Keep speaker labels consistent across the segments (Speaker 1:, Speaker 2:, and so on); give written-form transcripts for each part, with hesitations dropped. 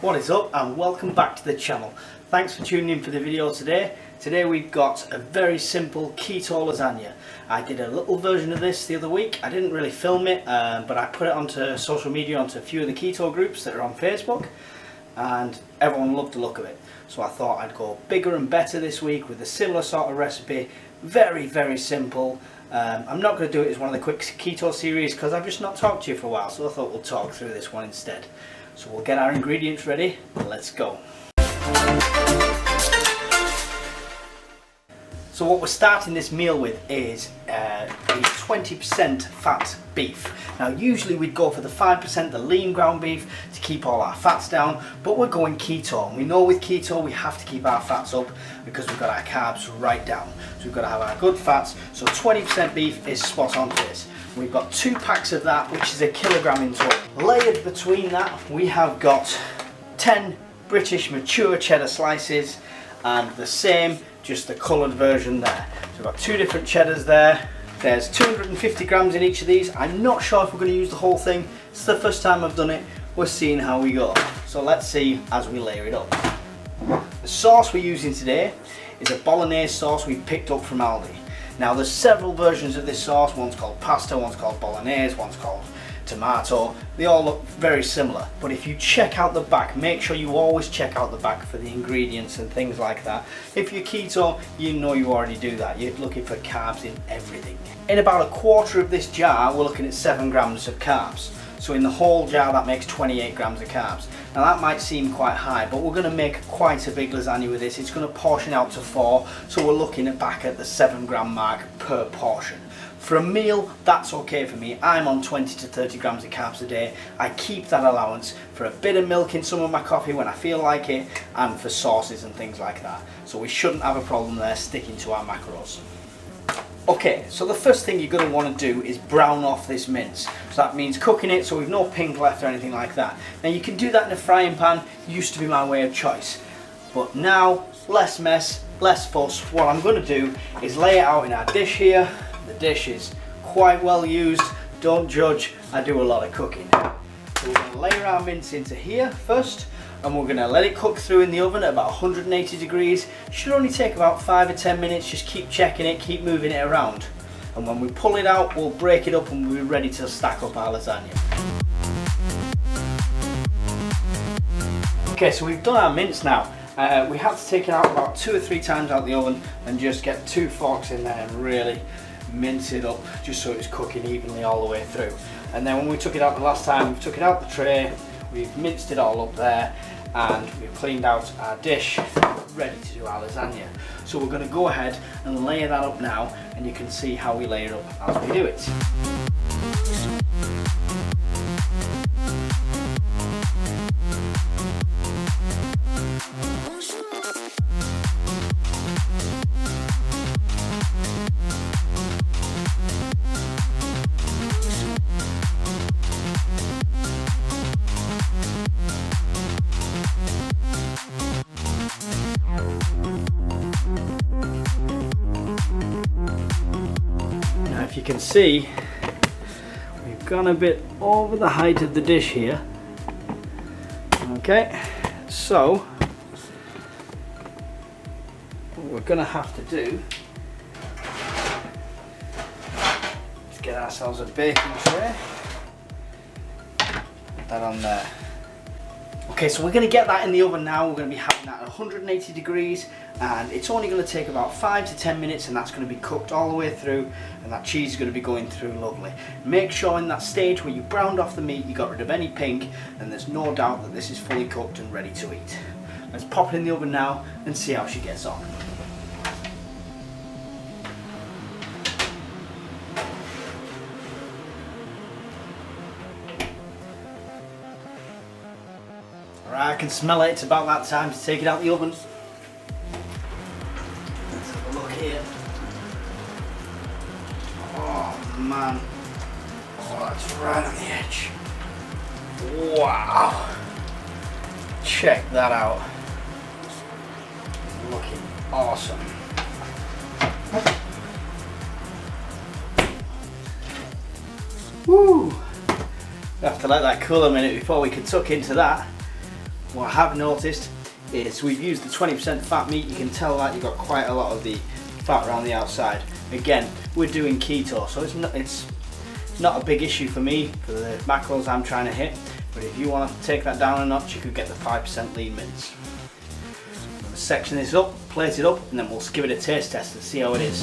Speaker 1: What is up and welcome back to the channel. Thanks for tuning in for the video today. Today we've got a very simple keto lasagna. I did a little version of this the other week. I didn't really film it, but I put it onto social media, onto a few of the keto groups that are on Facebook, and everyone loved the look of it. So I thought I'd go bigger and better this week with a similar sort of recipe. Very simple. I'm not going to do it as one of the quick keto series because I've just not talked to you for a while, so I thought we'll talk through this one instead. So we'll get our ingredients ready, let's go. So what we're starting this meal with is 20% fat beef. Now usually we'd go for the 5%, the lean ground beef, to keep all our fats down, but we're going keto, and we know with keto we have to keep our fats up because we've got our carbs right down. So we've got to have our good fats, so 20% beef is spot on for this. We've got 2 packs of that, which is a kilogram in total. Layered between that, we have got 10 British mature cheddar slices, and the same, just the coloured version there. So we've got 2 different cheddars there. There's 250 grams in each of these. I'm not sure if we're going to use the whole thing. It's the first time I've done it. We're seeing how we go. So let's see as we layer it up. The sauce we're using today is a bolognese sauce we've picked up from Aldi. Now there's several versions of this sauce. One's called pasta, one's called bolognese, one's called tomato. They all look very similar, but if you check out the back, make sure you always check out the back for the ingredients and things like that. If you're keto, you know you already do that. You're looking for carbs in everything. In about a quarter of this jar, we're looking at 7 grams of carbs. So in the whole jar, that makes 28 grams of carbs. Now that might seem quite high, but we're going to make quite a big lasagna with this. It's going to portion out to 4, so we're looking at back at the 7 gram mark per portion. For a meal, that's okay for me. I'm on 20 to 30 grams of carbs a day. I keep that allowance for a bit of milk in some of my coffee when I feel like it, and for sauces and things like that. So we shouldn't have a problem there sticking to our macros. Okay, so the first thing you're going to want to do is brown off this mince. So that means cooking it so we've no pink left or anything like that. Now you can do that in a frying pan, used to be my way of choice. But now, less mess, less fuss. What I'm going to do is lay it out in our dish here. The dish is quite well used, don't judge, I do a lot of cooking. So we're going to layer our mince into here first, and we're going to let it cook through in the oven at about 180 degrees. Should only take about 5 or 10 minutes, just keep checking it, keep moving it around. And when we pull it out, we'll break it up and we'll be ready to stack up our lasagna. Okay, so we've done our mince now. We had to take it out about 2 or 3 times out of the oven and just get 2 forks in there and really mince it up just so it's cooking evenly all the way through. And then when we took it out the last time, we took it out the tray, we've minced it all up there, and we've cleaned out our dish, ready to do our lasagna. So we're going to go ahead and layer that up now, and you can see how we layer it up as we do it. If you can see, we've gone a bit over the height of the dish here. Okay, so what we're going to have to do is get ourselves a baking tray. Put that on there. Okay, so we're going to get that in the oven now. We're going to be having that at 180 degrees, and it's only going to take about 5 to 10 minutes, and that's going to be cooked all the way through, and that cheese is going to be going through lovely. Make sure in that stage where you browned off the meat, you got rid of any pink, and there's no doubt that this is fully cooked and ready to eat. Let's pop it in the oven now and see how she gets on. Alright, I can smell it. It's about that time to take it out the oven. Let's have a look here. Oh man. Oh, that's right on the edge. Wow. Check that out. Looking awesome. Woo! We have to let that cool a minute before we can tuck into that. What I have noticed is we've used the 20% fat meat. You can tell that you've got quite a lot of the fat around the outside. Again, we're doing keto, so it's not a big issue for me for the macros I'm trying to hit. But if you want to take that down a notch, you could get the 5% lean mince. I'm going to section this up, plate it up, and then we'll give it a taste test and see how it is.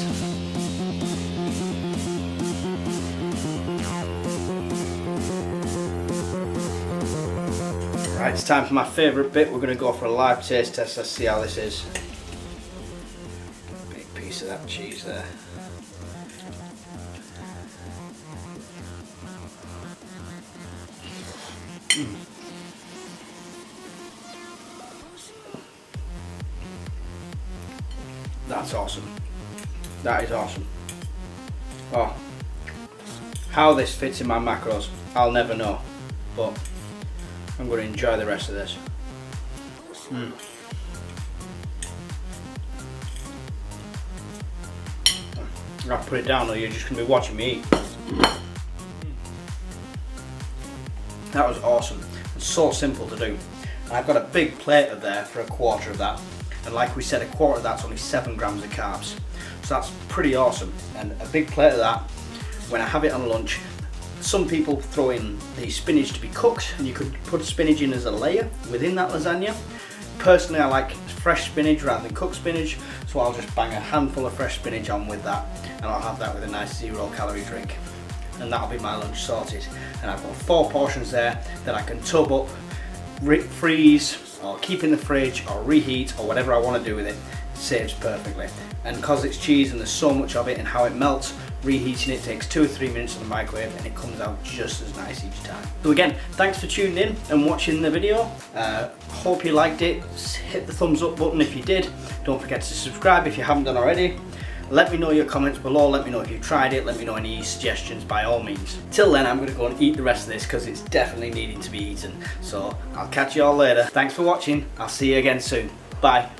Speaker 1: Right, it's time for my favourite bit. We're going to go for a live taste test. Let's see how this is. Big piece of that cheese there. That's awesome. That is awesome. Oh, how this fits in my macros, I'll never know, but I'm going to enjoy the rest of this. I'll put it down or you're just going to be watching me eat. That was awesome and so simple to do. And I've got a big plate of there for a quarter of that. And like we said, a quarter of that's only 7 grams of carbs. So that's pretty awesome. And a big plate of that, when I have it on lunch, some people throw in the spinach to be cooked, and you could put spinach in as a layer within that lasagna. Personally, I like fresh spinach rather than cooked spinach, so I'll just bang a handful of fresh spinach on with that, and I'll have that with a nice 0-calorie drink. And that'll be my lunch sorted. And I've got 4 portions there that I can tub up, freeze, or keep in the fridge, or reheat, or whatever I want to do with it. Saves perfectly. And because it's cheese and there's so much of it and how it melts, reheating it takes 2 or 3 minutes in the microwave and it comes out just as nice each time. So again, thanks for tuning in and watching the video. Hope you liked it. Hit the thumbs up button if you did. Don't forget to subscribe if you haven't done already. Let me know your comments below. Let me know if you tried it. Let me know any suggestions by all means. Till then, I'm going to go and eat the rest of this because it's definitely needing to be eaten. So I'll catch you all later. Thanks for watching. I'll see you again soon. Bye.